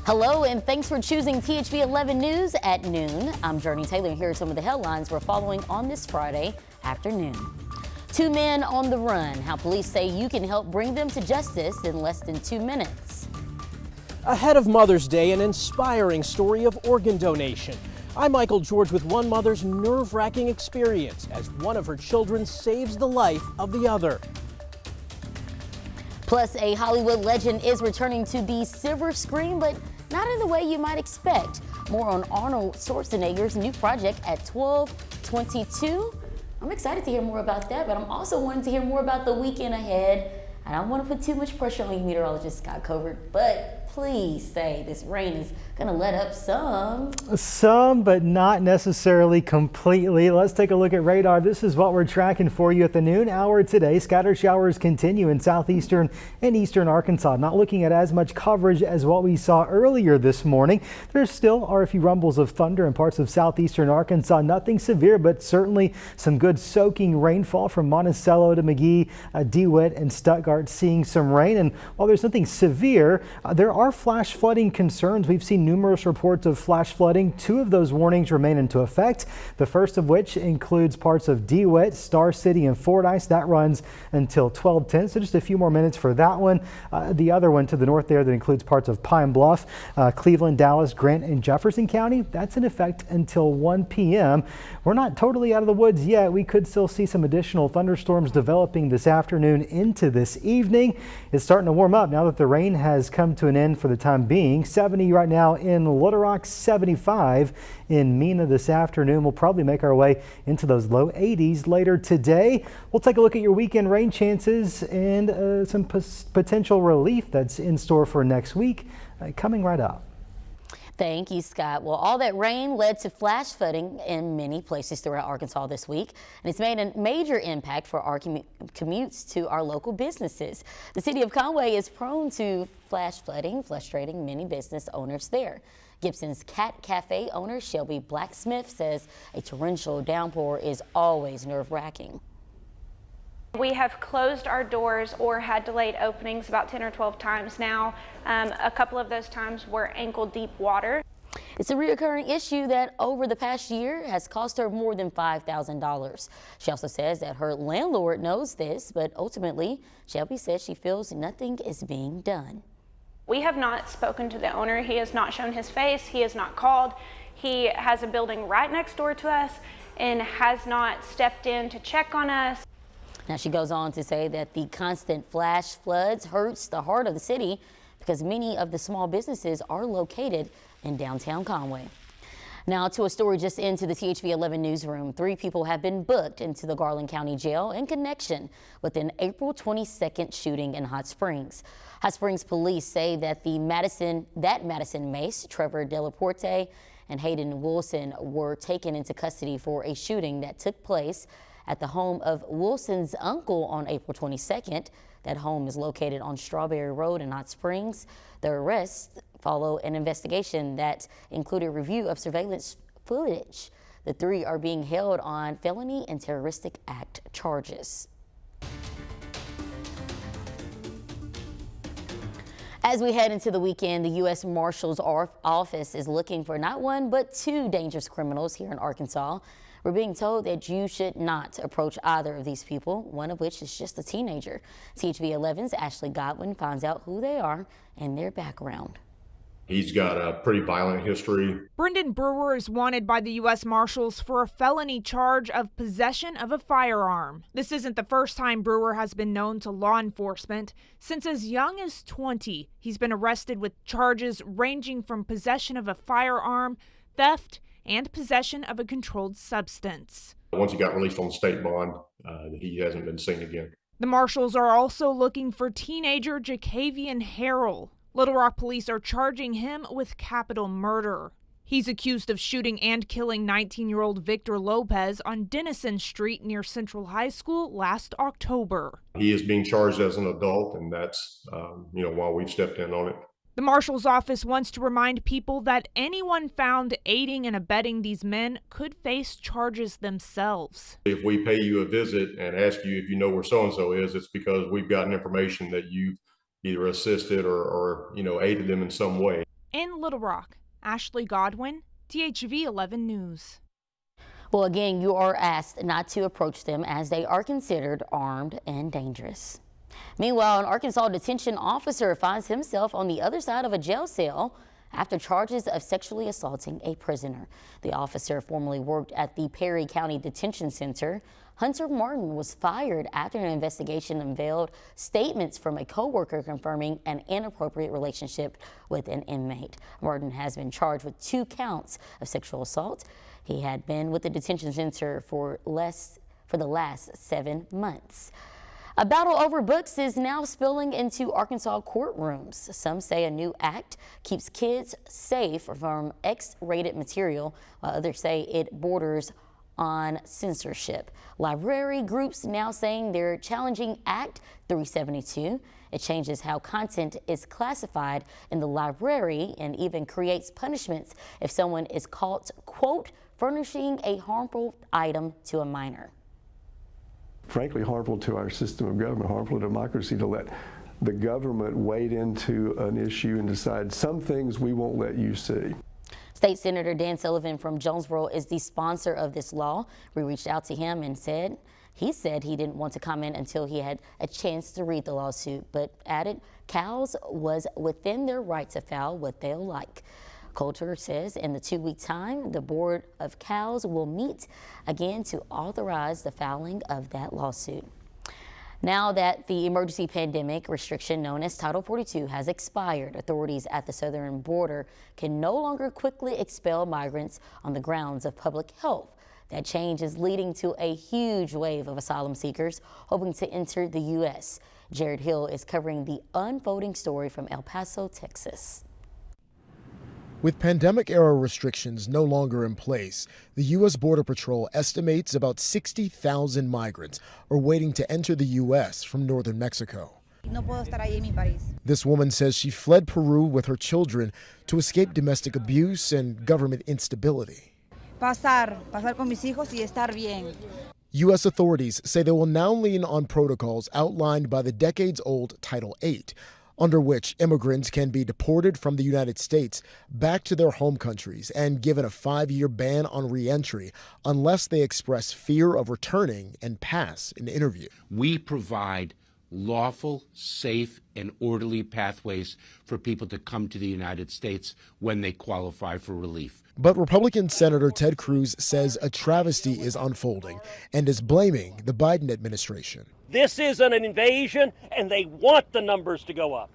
Hello, and thanks for choosing THV 11 News at noon. I'm Jurnee Taylor, and here are some of the headlines we're following on this Friday afternoon. 2 men on the run, how police say you can help bring them to justice in less than 2 minutes. Ahead of Mother's Day, an inspiring story of organ donation. I'm Michael George with one mother's nerve-wracking experience as one of her children saves the life of the other. Plus, a Hollywood legend is returning to the silver screen, but not in the way you might expect. More on Arnold Schwarzenegger's new project at 12:22. I'm excited to hear more about that, but I'm also wanting to hear more about the weekend ahead. I don't want to put too much pressure on you, meteorologist Scott Covert, but please say this rain is going to let up some. Some, but not necessarily completely. Let's take a look at radar. This is what we're tracking for you at the noon hour today. Scattered showers continue in southeastern and eastern Arkansas. Not looking at as much coverage as what we saw earlier this morning. There still are a few rumbles of thunder in parts of southeastern Arkansas. Nothing severe, but certainly some good soaking rainfall from Monticello to McGee, DeWitt, and Stuttgart seeing some rain. And while there's nothing severe, there are flash flooding concerns. We've seen numerous reports of flash flooding. 2 of those warnings remain into effect. The first of which includes parts of DeWitt, Star City, and Fordyce. That runs until 12:10, so just a few more minutes for that one. The other one to the north there that includes parts of Pine Bluff, Cleveland, Dallas, Grant, and Jefferson County. That's in effect until 1 p.m. We're not totally out of the woods yet. We could still see some additional thunderstorms developing this afternoon into this evening. It's starting to warm up now that the rain has come to an end for the time being. 70 right now in Little Rock, 75 in Mena this afternoon. We'll probably make our way into those low 80s later today. We'll take a look at your weekend rain chances and some potential relief that's in store for next week coming right up. Thank you, Scott. Well, all that rain led to flash flooding in many places throughout Arkansas this week, and it's made a major impact for our commutes to our local businesses. The city of Conway is prone to flash flooding, frustrating many business owners there. Gibson's Cat Cafe owner Shelby Blacksmith says a torrential downpour is always nerve-wracking. We have closed our doors or had delayed openings about 10 or 12 times now. A couple of those times were ankle-deep water. It's a reoccurring issue that over the past year has cost her more than $5,000. She also says that her landlord knows this, but ultimately, Shelby says she feels nothing is being done. We have not spoken to the owner. He has not shown his face. He has not called. He has a building right next door to us and has not stepped in to check on us. Now, she goes on to say that the constant flash floods hurts the heart of the city because many of the small businesses are located in downtown Conway. Now to a story just into the THV 11 newsroom. 3 people have been booked into the Garland County Jail in connection with an April 22nd shooting in Hot Springs. Hot Springs police say that Madison Mace, Trevor Delaporte, and Hayden Wilson were taken into custody for a shooting that took place at the home of Wilson's uncle on April 22nd. That home is located on Strawberry Road in Hot Springs. The arrests follow an investigation that included review of surveillance footage. The 3 are being held on felony and terroristic act charges. As we head into the weekend, the U.S. Marshals Office is looking for not 1 but 2 dangerous criminals here in Arkansas. We're being told that you should not approach either of these people, one of which is just a teenager. THV 11's Ashley Godwin finds out who they are and their background. He's got a pretty violent history. Brendan Brewer is wanted by the U.S. Marshals for a felony charge of possession of a firearm. This isn't the first time Brewer has been known to law enforcement. Since as young as 20, he's been arrested with charges ranging from possession of a firearm, theft, and possession of a controlled substance. Once he got released on state bond, he hasn't been seen again. The Marshals are also looking for teenager Jacavian Harrell. Little Rock police are charging him with capital murder. He's accused of shooting and killing 19-year-old Victor Lopez on Denison Street near Central High School last October. He is being charged as an adult, and that's, why we've stepped in on it. The Marshal's office wants to remind people that anyone found aiding and abetting these men could face charges themselves. If we pay you a visit and ask you if you know where so-and-so is, it's because we've gotten information that you've either assisted or aided them in some way. In Little Rock, Ashley Godwin, THV 11 News. Well, again, you are asked not to approach them as they are considered armed and dangerous. Meanwhile, an Arkansas detention officer finds himself on the other side of a jail cell after charges of sexually assaulting a prisoner. The officer formerly worked at the Perry County Detention Center. Hunter Martin was fired after an investigation unveiled statements from a co-worker confirming an inappropriate relationship with an inmate. Martin has been charged with 2 counts of sexual assault. He had been with the detention center for the last 7 months. A battle over books is now spilling into Arkansas courtrooms. Some say a new act keeps kids safe from X-rated material, while others say it borders on censorship. Library groups now saying they're challenging Act 372. It changes how content is classified in the library and even creates punishments if someone is caught, quote, furnishing a harmful item to a minor. Frankly, harmful to our system of government, harmful to democracy to let the government wade into an issue and decide some things we won't let you see. State Senator Dan Sullivan from Jonesboro is the sponsor of this law. We reached out to him and he said he didn't want to comment until he had a chance to read the lawsuit, but added CALS was within their right to file what they'll like. Coulter says in the 2-week time, the board of CALS will meet again to authorize the filing of that lawsuit. Now that the emergency pandemic restriction known as Title 42 has expired, authorities at the southern border can no longer quickly expel migrants on the grounds of public health. That change is leading to a huge wave of asylum seekers hoping to enter the U.S. Jared Hill is covering the unfolding story from El Paso, Texas. With pandemic-era restrictions no longer in place, the U.S. Border Patrol estimates about 60,000 migrants are waiting to enter the U.S. from northern Mexico. This woman says she fled Peru with her children to escape domestic abuse and government instability. Pasar con mis hijos y estar bien. U.S. authorities say they will now lean on protocols outlined by the decades-old Title 8, under which immigrants can be deported from the United States back to their home countries and given a 5-year ban on re-entry unless they express fear of returning and pass an interview. We provide lawful, safe, and orderly pathways for people to come to the United States when they qualify for relief. But Republican Senator Ted Cruz says a travesty is unfolding and is blaming the Biden administration. This is an invasion, and they want the numbers to go up.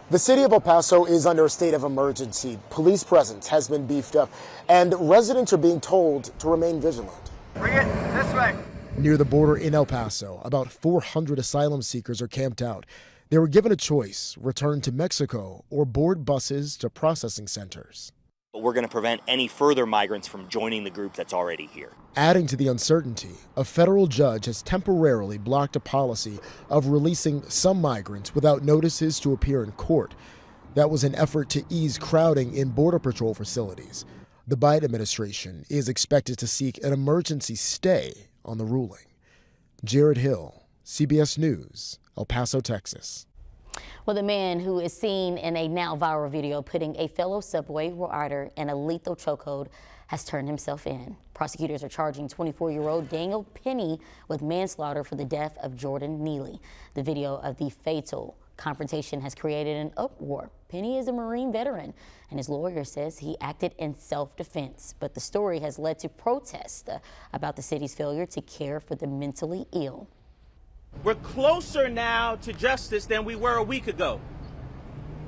The city of El Paso is under a state of emergency. Police presence has been beefed up, and residents are being told to remain vigilant. Bring it this way. Near the border in El Paso, about 400 asylum seekers are camped out. They were given a choice: return to Mexico or board buses to processing centers. But we're going to prevent any further migrants from joining the group that's already here. Adding to the uncertainty, a federal judge has temporarily blocked a policy of releasing some migrants without notices to appear in court. That was an effort to ease crowding in Border Patrol facilities. The Biden administration is expected to seek an emergency stay on the ruling. Jared Hill, CBS News, El Paso, Texas. Well, the man who is seen in a now viral video putting a fellow subway rider in a lethal chokehold has turned himself in. Prosecutors are charging 24-year-old Daniel Penny with manslaughter for the death of Jordan Neely. The video of the fatal confrontation has created an uproar. Penny is a Marine veteran, and his lawyer says he acted in self-defense. But the story has led to protests about the city's failure to care for the mentally ill. We're closer now to justice than we were a week ago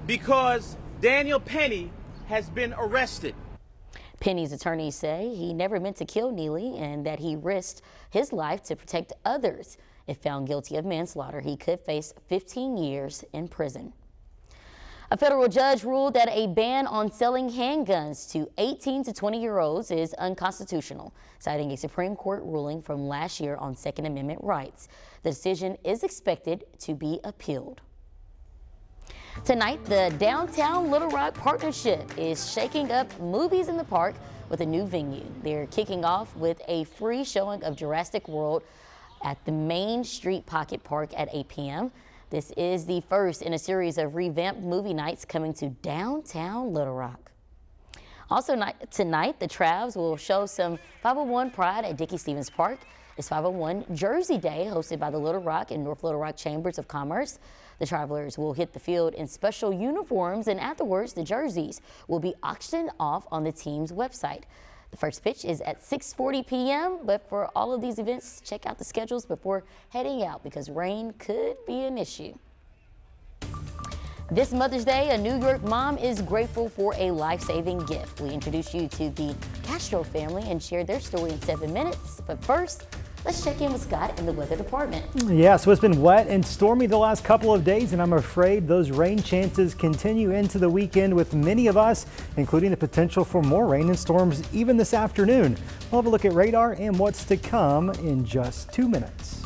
because Daniel Penny has been arrested. Penny's attorneys say he never meant to kill Neely and that he risked his life to protect others. If found guilty of manslaughter, he could face 15 years in prison. A federal judge ruled that a ban on selling handguns to 18 to 20-year-olds is unconstitutional, citing a Supreme Court ruling from last year on Second Amendment rights. The decision is expected to be appealed. Tonight, the Downtown Little Rock Partnership is shaking up movies in the park with a new venue. They're kicking off with a free showing of Jurassic World at the Main Street Pocket Park at 8 p.m. This is the first in a series of revamped movie nights coming to downtown Little Rock. Also tonight, the Travs will show some 501 pride at Dickey-Stevens Park. It's 501 Jersey Day, hosted by the Little Rock and North Little Rock Chambers of Commerce. The Travelers will hit the field in special uniforms, and afterwards, the jerseys will be auctioned off on the team's website. The first pitch is at 6:40 p.m., but for all of these events, check out the schedules before heading out because rain could be an issue. This Mother's Day, a New York mom is grateful for a life-saving gift. We introduced you to the Castro family and shared their story in 7 minutes. But first, let's check in with Scott in the weather department. Yeah, so it's been wet and stormy the last couple of days, and I'm afraid those rain chances continue into the weekend with many of us, including the potential for more rain and storms even this afternoon. We'll have a look at radar and what's to come in just 2 minutes.